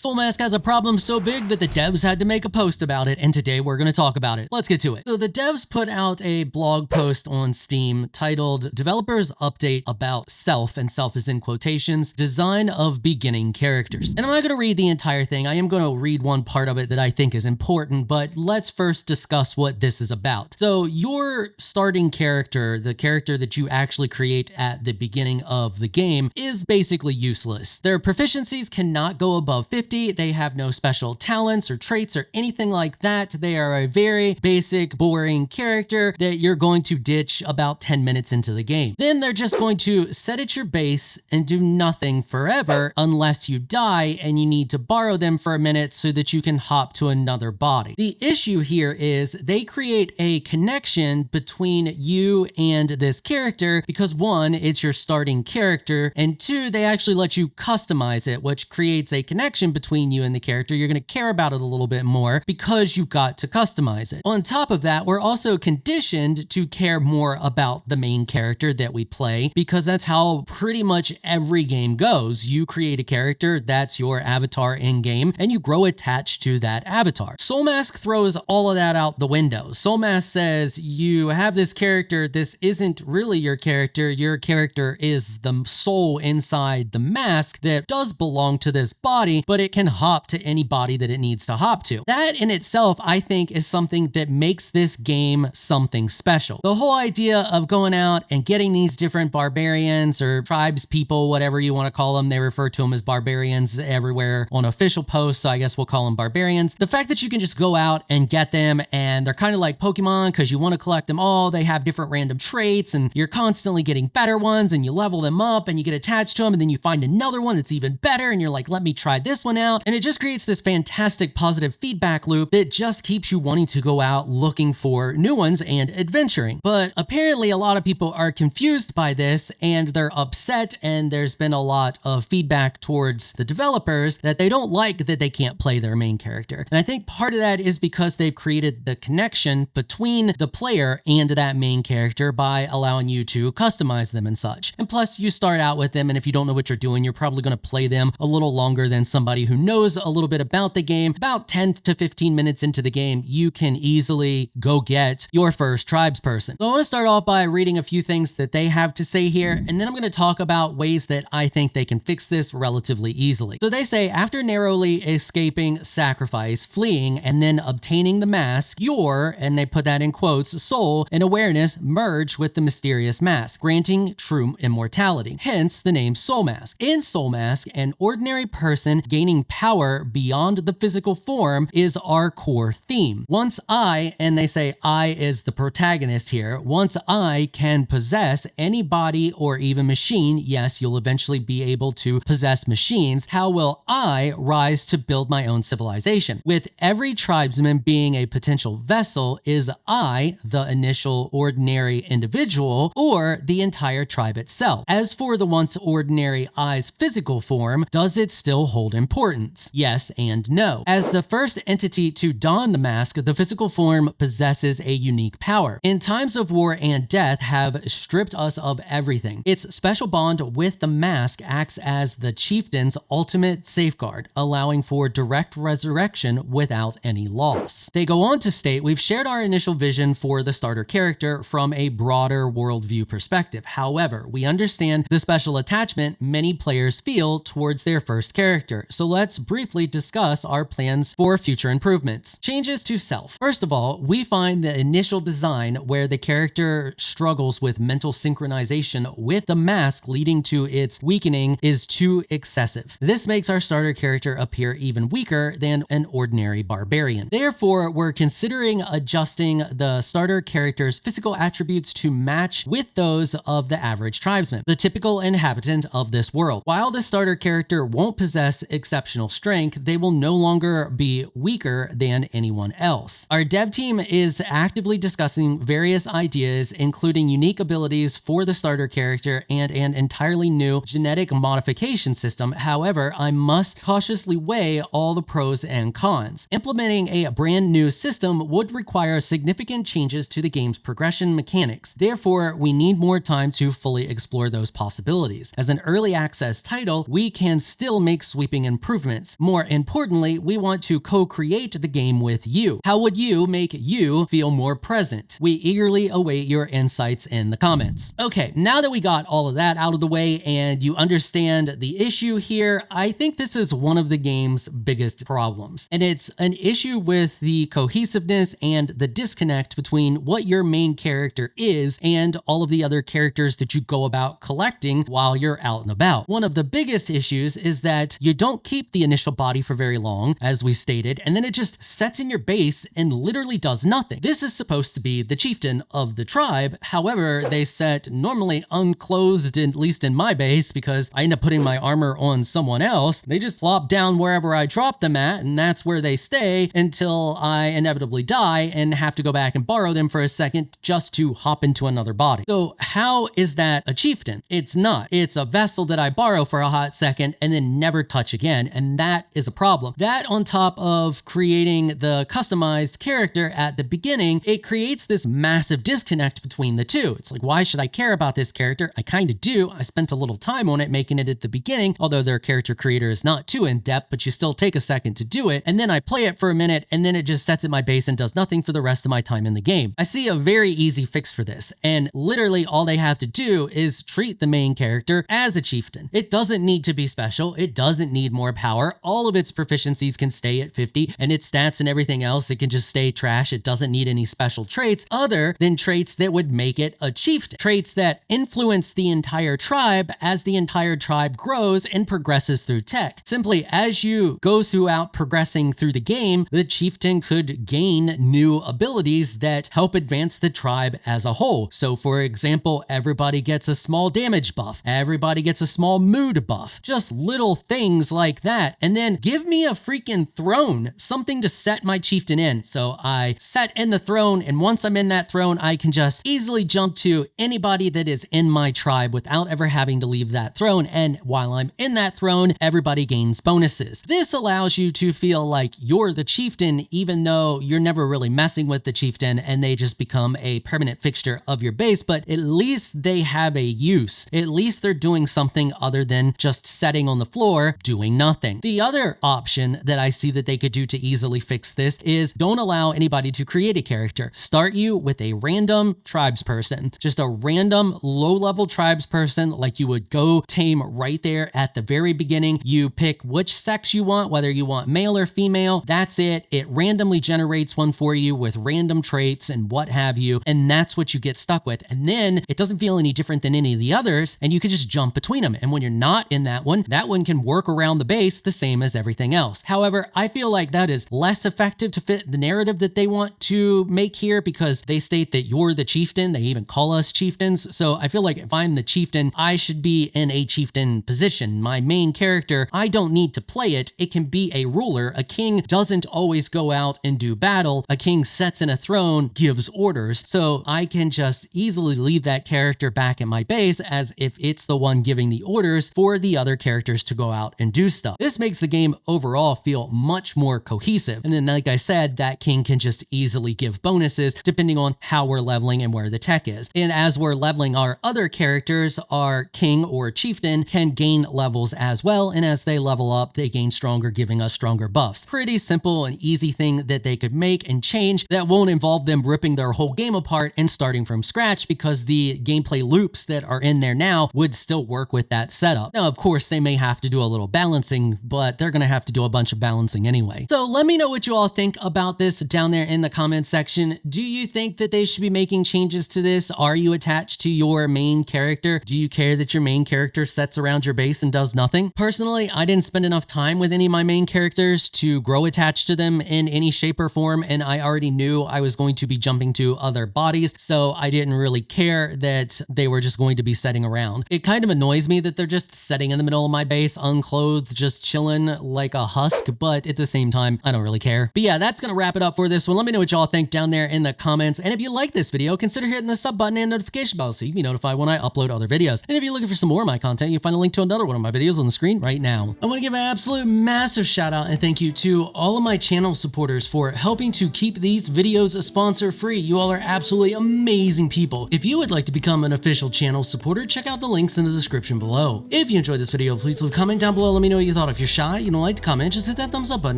Soulmask has a problem so big that the devs had to make a post about it, and today we're going to talk about it. Let's get to it. So the devs put out a blog post on Steam titled Developers Update About Self, and self is in quotations, design of beginning characters. And I'm not going to read the entire thing. I am going to read one part of it that I think is important, but let's first discuss what this is about. So your starting character, the character that you actually create at the beginning of the game, is basically useless. Their proficiencies cannot go above 50. They have no special talents or traits or anything like that. They are a very basic, boring character that you're going to ditch about 10 minutes into the game. Then they're just going to set at your base and do nothing forever unless you die and you need to borrow them for a minute so that you can hop to another body. The issue here is they create a connection between you and this character because one, it's your starting character, and two, they actually let you customize it, which creates a connection between you and the character. You're going to care about it a little bit more because you got to customize it. On top of that, we're also conditioned to care more about the main character that we play because that's how pretty much every game goes. You create a character, that's your avatar in game, and you grow attached to that avatar. Soulmask throws all of that out the window. Soulmask says you have this character, this isn't really your character is the soul inside the mask that does belong to this body, but it can hop to any body that it needs to hop to. That in itself, I think, is something that makes this game something special. The whole idea of going out and getting these different barbarians or tribes people, whatever you want to call them, they refer to them as barbarians everywhere on official posts, so I guess we'll call them barbarians. The fact that you can just go out and get them and they're kind of like Pokemon because you want to collect them all, they have different random traits and you're constantly getting better ones and you level them up and you get attached to them and then you find another one that's even better and you're like, let me try this one out. And it just creates this fantastic positive feedback loop that just keeps you wanting to go out looking for new ones and adventuring. But apparently a lot of people are confused by this and they're upset, and there's been a lot of feedback towards the developers that they don't like that they can't play their main character. And I think part of that is because they've created the connection between the player and that main character by allowing you to customize them and such. And plus you start out with them, and if you don't know what you're doing, you're probably going to play them a little longer than somebody who knows a little bit about the game. About 10 to 15 minutes into the game, you can easily go get your first tribes person. So I want to start off by reading a few things that they have to say here, and then I'm going to talk about ways that I think they can fix this relatively easily. So they say, after narrowly escaping sacrifice, fleeing, and then obtaining the mask, your, and they put that in quotes, soul and awareness merge with the mysterious mask, granting true immortality. Hence the name Soulmask. In Soulmask, an ordinary person gaining power beyond the physical form is our core theme. Once I, and they say I is the protagonist here, once I can possess any body or even machine, yes, you'll eventually be able to possess machines, how will I rise to build my own civilization? With every tribesman being a potential vessel, is I the initial ordinary individual or the entire tribe itself? As for the once ordinary I's physical form, does it still hold importance? Yes and no. As the first entity to don the mask, the physical form possesses a unique power. In times of war and death have stripped us of everything. Its special bond with the mask acts as the chieftain's ultimate safeguard, allowing for direct resurrection without any loss. They go on to state, we've shared our initial vision for the starter character from a broader worldview perspective. However, we understand the special attachment many players feel towards their first character. So let's briefly discuss our plans for future improvements. Changes to self. First of all, we find the initial design where the character struggles with mental synchronization with the mask leading to its weakening is too excessive. This makes our starter character appear even weaker than an ordinary barbarian. Therefore, we're considering adjusting the starter character's physical attributes to match with those of the average tribesman, the typical inhabitant of this world. While the starter character won't possess exceptional strength, they will no longer be weaker than anyone else. Our dev team is actively discussing various ideas, including unique abilities for the starter character and an entirely new genetic modification system. However, I must cautiously weigh all the pros and cons. Implementing a brand new system would require significant changes to the game's progression mechanics. Therefore, we need more time to fully explore those possibilities. As an early access title, we can still make sweeping improvements improvements. More importantly, we want to co-create the game with you. How would you make you feel more present? We eagerly await your insights in the comments. Okay, now that we got all of that out of the way and you understand the issue here, I think this is one of the game's biggest problems. And it's an issue with the cohesiveness and the disconnect between what your main character is and all of the other characters that you go about collecting while you're out and about. One of the biggest issues is that you don't keep the initial body for very long, as we stated, and then it just sets in your base and literally does nothing. This is supposed to be the chieftain of the tribe. However, they set normally unclothed, at least in my base, because I end up putting my armor on someone else. They just plop down wherever I drop them at, and that's where they stay until I inevitably die and have to go back and borrow them for a second just to hop into another body. So how is that a chieftain? It's not. It's a vessel that I borrow for a hot second and then never touch again, and that is a problem. That on top of creating the customized character at the beginning, it creates this massive disconnect between the two. It's like, why should I care about this character? I kind of do. I spent a little time on it making it at the beginning, although their character creator is not too in-depth, but you still take a second to do it, and then I play it for a minute, and then it just sets in my base and does nothing for the rest of my time in the game. I see a very easy fix for this, and literally all they have to do is treat the main character as a chieftain. It doesn't need to be special. It doesn't need more power. All of its proficiencies can stay at 50, and its stats and everything else, it can just stay trash. It doesn't need any special traits other than traits that would make it a chieftain. Traits that influence the entire tribe as the entire tribe grows and progresses through tech. Simply, as you go throughout progressing through the game, the chieftain could gain new abilities that help advance the tribe as a whole. So for example, everybody gets a small damage buff. Everybody gets a small mood buff. Just little things like that. And then give me a freaking throne, something to set my chieftain in. So I set in the throne, and once I'm in that throne, I can just easily jump to anybody that is in my tribe without ever having to leave that throne. And while I'm in that throne, everybody gains bonuses. This allows you to feel like you're the chieftain, even though you're never really messing with the chieftain and they just become a permanent fixture of your base, but at least they have a use. At least they're doing something other than just sitting on the floor doing nothing. The other option that I see that they could do to easily fix this is don't allow anybody to create a character. Start you with a random tribes person, just a random low-level tribes person like you would go tame right there at the very beginning. You pick which sex you want, whether you want male or female. That's it. It randomly generates one for you with random traits and what have you, and that's what you get stuck with. And then it doesn't feel any different than any of the others, and you can just jump between them. And when you're not in that one can work around the base the same as everything else. However, I feel like that is less effective to fit the narrative that they want to make here, because they state that you're the chieftain. They even call us chieftains. So I feel like if I'm the chieftain, I should be in a chieftain position. My main character, I don't need to play it. It can be a ruler. A king doesn't always go out and do battle. A king sits in a throne, gives orders. So I can just easily leave that character back at my base as if it's the one giving the orders for the other characters to go out and do stuff. This makes the game overall feel much more cohesive. And then, like I said, that king can just easily give bonuses depending on how we're leveling and where the tech is. And as we're leveling our other characters, our king or chieftain can gain levels as well. And as they level up, they gain stronger, giving us stronger buffs. Pretty simple and easy thing that they could make and change that won't involve them ripping their whole game apart and starting from scratch, because the gameplay loops that are in there now would still work with that setup. Now, of course, they may have to do a little balancing, but they're going to have to do a bunch of balancing anyway. So let me know what you all think about this down there in the comments section. Do you think that they should be making changes to this? Are you attached to your main character? Do you care that your main character sets around your base and does nothing? Personally, I didn't spend enough time with any of my main characters to grow attached to them in any shape or form, and I already knew I was going to be jumping to other bodies, so I didn't really care that they were just going to be setting around. It kind of annoys me that they're just sitting in the middle of my base, unclothed, just chilling like a husk, but at the same time, I don't really care. But yeah, that's gonna wrap it up for this one. Let me know what y'all think down there in the comments, and if you like this video, consider hitting the sub button and notification bell so you can be notified when I upload other videos. And if you're looking for some more of my content, you'll find a link to another one of my videos on the screen right now. I want to give an absolute massive shout out and thank you to all of my channel supporters for helping to keep these videos sponsor free. You all are absolutely amazing people. If you would like to become an official channel supporter, check out the links in the description below. If you enjoyed this video, please leave a comment down below. Let me know what you your thought. If you're shy, you don't like to comment, just hit that thumbs up button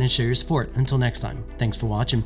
and share your support. Until next time, thanks for watching.